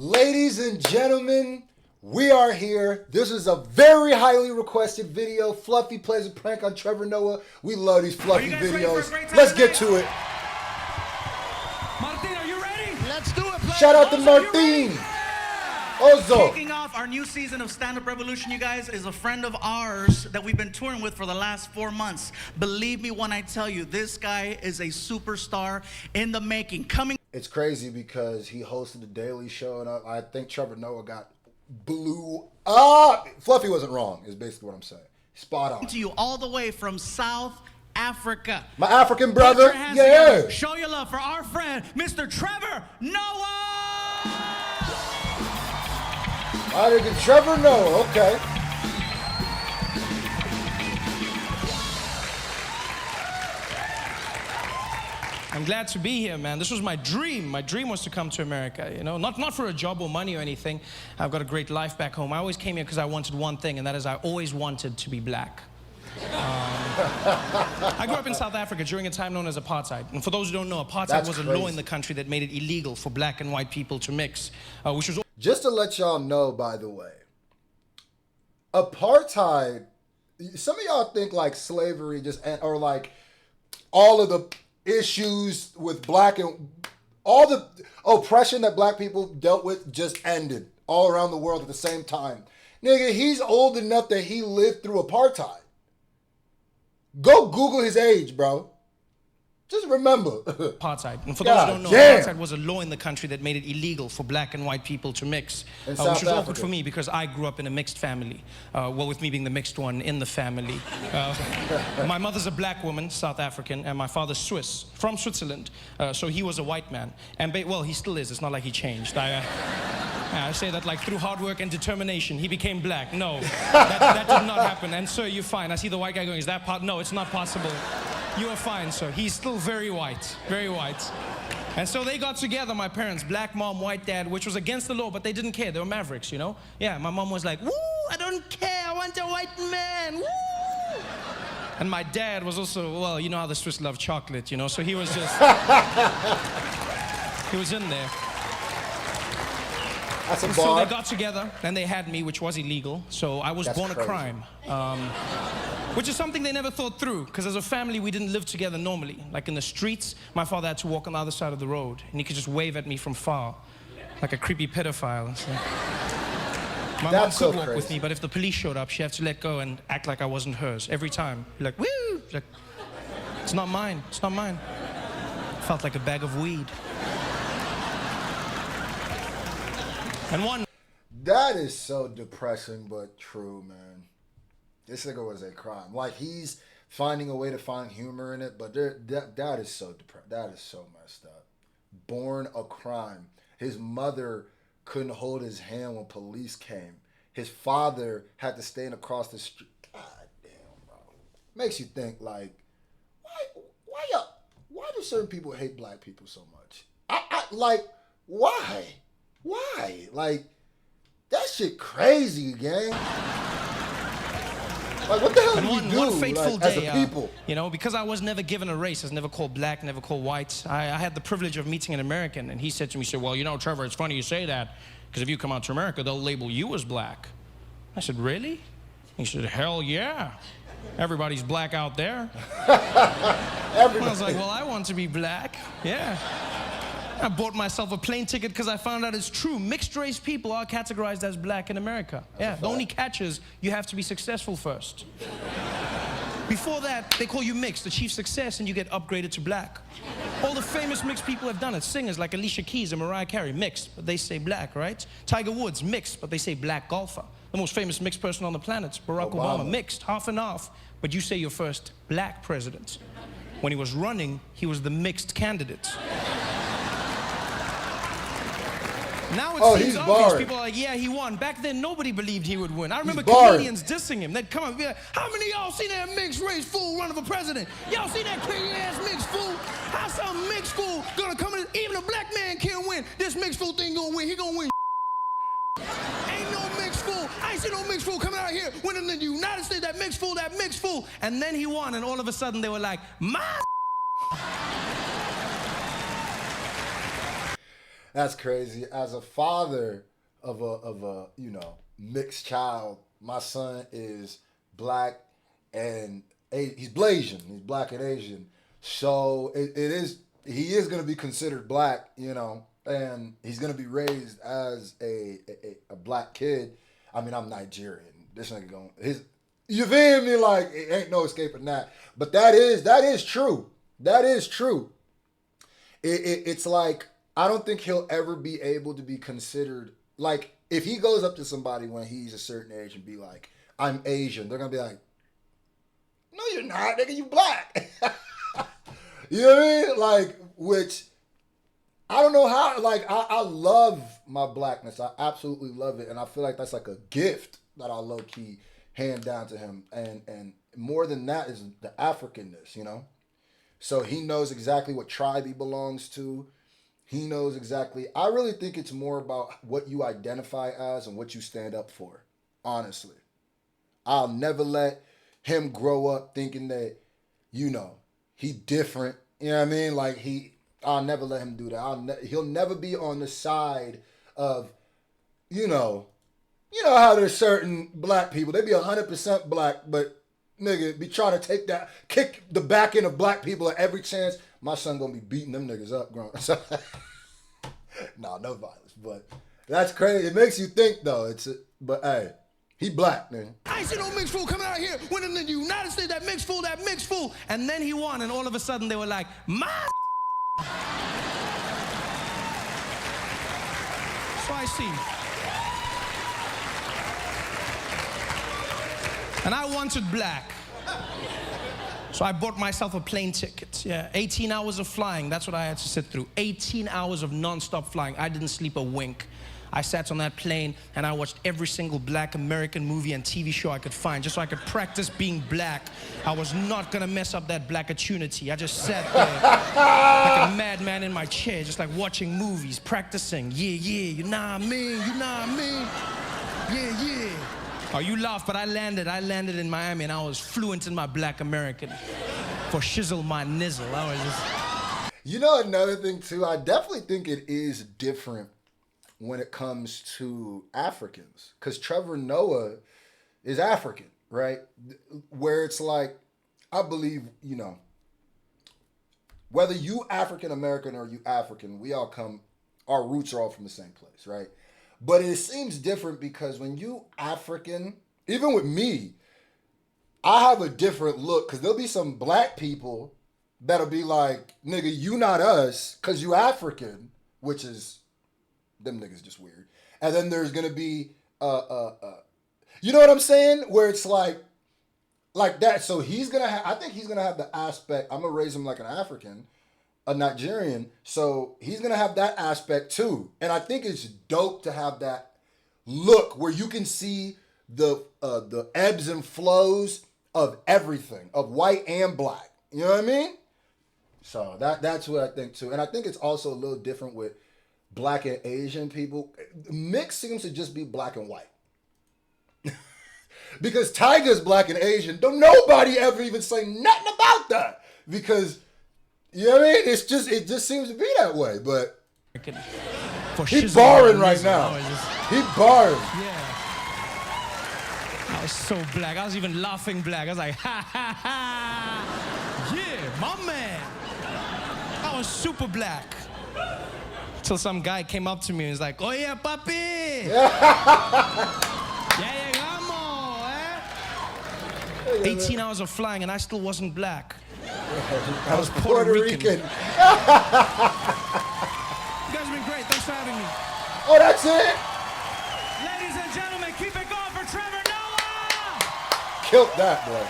Ladies and gentlemen, we are here. This is a very highly requested video. Fluffy plays a prank on Trevor Noah. We love these Fluffy videos. Let's get to it. Martin, are you ready? Let's do it. Shout out to Martin. Ozo. Kicking off our new season of Stand Up Revolution, you guys, is a friend of ours that we've been touring with for the last 4 months. Believe me when I tell you, this guy is a superstar in the making. It's crazy because he hosted the Daily Show, and I think Trevor Noah got blew up. Fluffy wasn't wrong, is basically what I'm saying. Spot on. To you all the way from South Africa. My African brother, yeah. Show your love for our friend, Mr. Trevor Noah. I think it's Trevor Noah, okay. I'm glad to be here, man. This was my dream. My dream was to come to America, you know, not for a job or money or anything. I've got a great life back home. I always came here because I wanted one thing, and that is I always wanted to be black. I grew up in South Africa during a time known as apartheid. And for those who don't know, apartheid was a law in the country that made it illegal for black and white people to mix, which was... Just to let y'all know, by the way, apartheid, some of y'all think like slavery just, or like all of the issues with black and all the oppression that black people dealt with just ended all around the world at the same time. Nigga, he's old enough that he lived through apartheid. Go Google his age, bro. Just remember. Apartheid. And for those who don't know, apartheid was a law in the country that made it illegal for black and white people to mix. Which was awkward for me because I grew up in a mixed family. Well, with me being the mixed one in the family. My mother's a black woman, South African, and my father's Swiss, from Switzerland. So he was a white man. And, well, he still is. It's not like he changed. I say that like through hard work and determination, he became black. No, that did not happen. And sir, you're fine. I see the white guy going, is that part? No, it's not possible. You are fine, sir. He's still very white, very white. And so they got together, my parents, black mom, white dad, which was against the law, but they didn't care. They were mavericks, you know? Yeah, my mom was like, woo, I don't care. I want a white man, woo. And my dad was also, well, you know how the Swiss love chocolate, you know? So he was just, he was in there. That's a bar. So they got together, and they had me, which was illegal. So I was born crazy. a crime. Which is something they never thought through, because as a family, we didn't live together normally. Like in the streets, my father had to walk on the other side of the road, and he could just wave at me from far, like a creepy pedophile. So my mom could walk with me, but if the police showed up, she had to let go and act like I wasn't hers every time. Like, woo! Like, it's not mine, it's not mine. Felt like a bag of weed. And one... That is so depressing, but true, man. This nigga was a crime. Like, he's finding a way to find humor in it, but that is so depressing. That is so messed up. Born a crime. His mother couldn't hold his hand when police came. His father had to stand across the street. God damn, bro. Makes you think, like, why do certain people hate black people so much? Like, why? Why? Like, that shit crazy, gang. Like, what the hell do we do, one fateful like, day, as a people? You know, because I was never given a race. I was never called black, never called white. I had the privilege of meeting an American, and he said to me, well, you know, Trevor, it's funny you say that, because if you come out to America, they'll label you as black. I said, really? He said, hell yeah. Everybody's black out there. I was like, well, I want to be black. Yeah. I bought myself a plane ticket because I found out it's true. Mixed race people are categorized as black in America. Yeah, the only catch is you have to be successful first. Before that, they call you mixed, achieve success, and you get upgraded to black. All the famous mixed people have done it. Singers like Alicia Keys and Mariah Carey, mixed, but they say black, right? Tiger Woods, mixed, but they say black golfer. The most famous mixed person on the planet, Barack Obama, mixed, half and half, but you say you're first black president. When he was running, he was the mixed candidate. Now it seems obvious. People are like, yeah, he won. Back then, nobody believed he would win. I remember comedians dissing him. They'd come up and be like, how many of y'all seen that mixed race fool running for president? Y'all seen that crazy-ass mixed fool? How some mixed fool gonna come in? Even a black man can't win. This mixed fool thing gonna win. He gonna win. Ain't no mixed fool. I ain't seen no mixed fool coming out here winning in the United States. That mixed fool. And then he won, and all of a sudden, they were like, my That's crazy. As a father of a mixed child, my son is black and he's Blasian. He's black and Asian. So he is gonna be considered black, and he's gonna be raised as a black kid. I mean, I'm Nigerian. This nigga going his you feel me? Like it ain't no escaping that. But that is true. That is true. It's like I don't think he'll ever be able to be considered like if he goes up to somebody when he's a certain age and be like, "I'm Asian," they're gonna be like, "No, you're not, nigga. You black." You know what I mean? Like, which I don't know how. Like, I love my blackness. I absolutely love it, and I feel like that's like a gift that I low key hand down to him. And more than that is the Africanness, So he knows exactly what tribe he belongs to. He knows exactly. I really think it's more about what you identify as and what you stand up for. Honestly, I'll never let him grow up thinking that, he different. You know what I mean? Like I'll never let him do that. He'll never be on the side of, how there's certain black people. They be 100% black, but nigga be trying to kick the back end of black people at every chance. My son gonna be beating them niggas up, grown. No violence, but that's crazy. It makes you think though. But hey, he black, man. I see no mixed fool coming out here winning in the United States. That mixed fool. And then he won, and all of a sudden they were like, my. So I see. And I wanted black. So I bought myself a plane ticket. Yeah, 18 hours of flying. That's what I had to sit through. 18 hours of non-stop flying. I didn't sleep a wink. I sat on that plane and I watched every single black American movie and TV show I could find just so I could practice being black. I was not gonna mess up that black opportunity. I just sat there like a madman in my chair, just like watching movies, practicing. Yeah, you know what I mean? Yeah. Oh, you laugh, but I landed in Miami and I was fluent in my black American. For shizzle my nizzle, I was just... Another thing too, I definitely think it is different when it comes to Africans. Because Trevor Noah is African, right? Where it's like, I believe, whether you African American or you African, our roots are all from the same place, right? But it seems different because when you African, even with me, I have a different look. Because there'll be some black people that'll be like, nigga, you not us because you African, which is... them niggas just weird. And then there's gonna be you know what I'm saying? Where it's like that. So I think he's gonna have the aspect, I'm gonna raise him like an African, a Nigerian. So he's gonna have that aspect too. And I think it's dope to have that look where you can see the ebbs and flows of everything, of white and black. You know what I mean? So that's what I think too. And I think it's also a little different with black and Asian people. Mix seems to just be black and white. Because Tiger's black and Asian. Don't nobody ever even say nothing about that. Because, you know what I mean? It just seems to be that way. But he's barring right now. He barring. Yeah. I was so black. I was even laughing black. I was like, ha, ha, ha. Yeah, my man. I was super black. Till some guy came up to me and was like, "Oh yeah, papi." Ya llegamos, eh? 18 hours of flying and I still wasn't black. I was Puerto Rican. You guys have been great. Thanks for having me. Oh, that's it? Ladies and gentlemen, keep it going for Trevor Noah! Killed that, boy.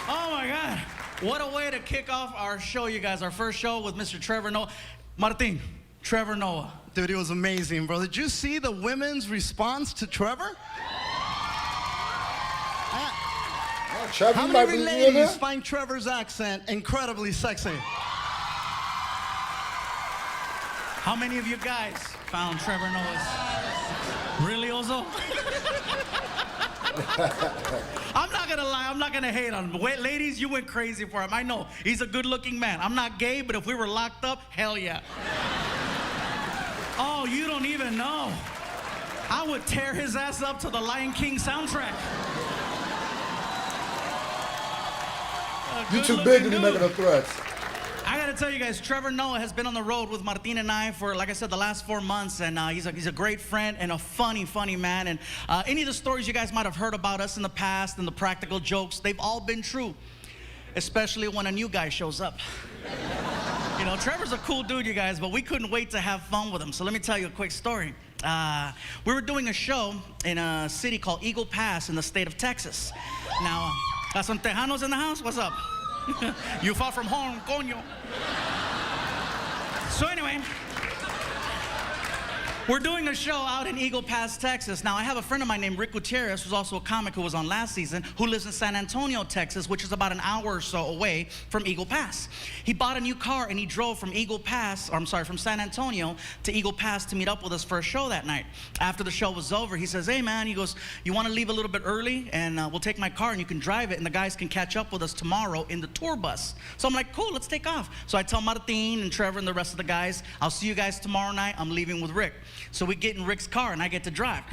Oh my God. What a way to kick off our show, you guys. Our first show with Mr. Trevor Noah. Martin, Trevor Noah. Dude, it was amazing, bro. Did you see the women's response to Trevor? Trevor, how many ladies find Trevor's accent incredibly sexy? How many of you guys found Trevor Noah's really Ozo? I'm not gonna lie, I'm not gonna hate on him. Wait, ladies, you went crazy for him. I know, he's a good looking man. I'm not gay, but if we were locked up, hell yeah. Oh, you don't even know. I would tear his ass up to the Lion King soundtrack. You too big to be making no threats. I gotta tell you guys, Trevor Noah has been on the road with Martin and I for, like I said, the last 4 months, and he's a great friend and a funny man. And any of the stories you guys might have heard about us in the past and the practical jokes, they've all been true, especially when a new guy shows up. You know, Trevor's a cool dude, you guys, but we couldn't wait to have fun with him. So let me tell you a quick story. We were doing a show in a city called Eagle Pass in the state of Texas. Now, got some Tejanos in the house? What's up? You far from home, coño. So anyway, we're doing a show out in Eagle Pass, Texas. Now, I have a friend of mine named Rick Gutierrez, who's also a comic who was on last season, who lives in San Antonio, Texas, which is about an hour or so away from Eagle Pass. He bought a new car and he drove from from San Antonio to Eagle Pass to meet up with us for a show that night. After the show was over, he says, hey man, he goes, you want to leave a little bit early and we'll take my car and you can drive it and the guys can catch up with us tomorrow in the tour bus. So I'm like, cool, let's take off. So I tell Martin and Trevor and the rest of the guys, I'll see you guys tomorrow night. I'm leaving with Rick. So we get in Rick's car and I get to drive.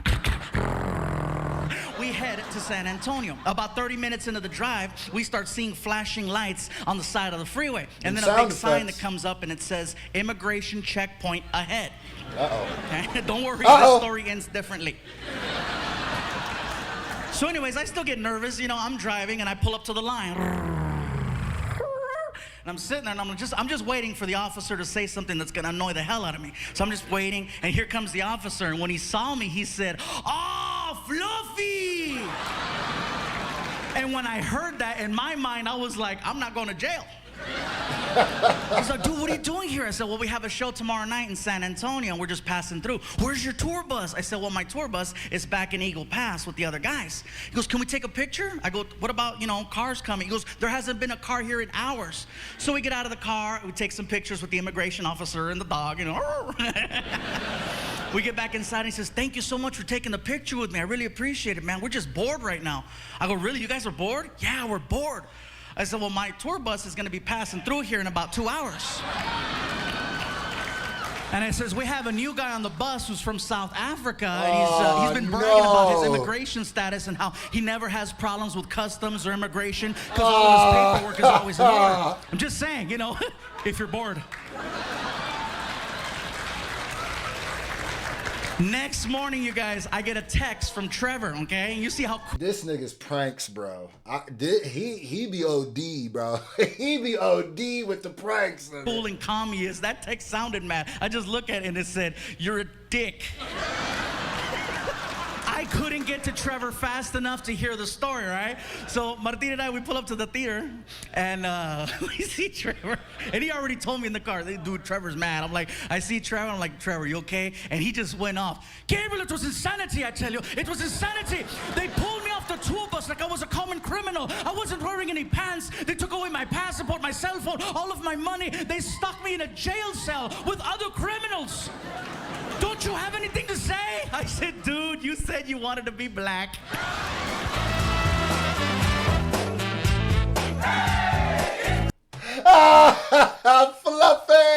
We head to San Antonio. About 30 minutes into the drive, we start seeing flashing lights on the side of the freeway. And then a big sign that comes up and it says, immigration checkpoint ahead. Uh-oh. Okay? Don't worry, this story ends differently. So anyways, I still get nervous. You know, I'm driving and I pull up to the line. And I'm sitting there and I'm just waiting for the officer to say something that's gonna annoy the hell out of me. So I'm just waiting, and here comes the officer, and when he saw me, he said, "Oh, Fluffy!" And when I heard that, in my mind, I was like, I'm not going to jail. He's like, dude, what are you doing here? I said, well, we have a show tomorrow night in San Antonio, and we're just passing through. Where's your tour bus? I said, well, my tour bus is back in Eagle Pass with the other guys. He goes, can we take a picture? I go, what about, cars coming? He goes, there hasn't been a car here in hours. So we get out of the car, we take some pictures with the immigration officer and the dog, We get back inside and he says, thank you so much for taking the picture with me. I really appreciate it, man. We're just bored right now. I go, really? You guys are bored? Yeah, we're bored. I said, well, my tour bus is going to be passing through here in about 2 hours. And it says, we have a new guy on the bus who's from South Africa. And he's been bragging about his immigration status and how he never has problems with customs or immigration because all of his paperwork is always in order. I'm just saying, if you're bored. Next morning, you guys, I get a text from Trevor, okay? And you see how... This nigga's pranks, bro. He be OD, bro. He be OD with the pranks. Cool and calm he is. That text sounded mad. I just look at it and it said, you're a dick. I couldn't get to Trevor fast enough to hear the story, right? So Martin and I, we pull up to the theater, and we see Trevor, and he already told me in the car, dude, Trevor's mad. I'm like, I see Trevor, I'm like, Trevor, you okay? And he just went off. Gabriel, it was insanity, I tell you. It was insanity. They pulled me off the tour bus like I was a common criminal. I wasn't wearing any pants. They took away my passport, my cell phone, all of my money. They stuck me in a jail cell with other criminals. Don't you have anything to say? I said, dude, you said you wanted to be black. Fluffy!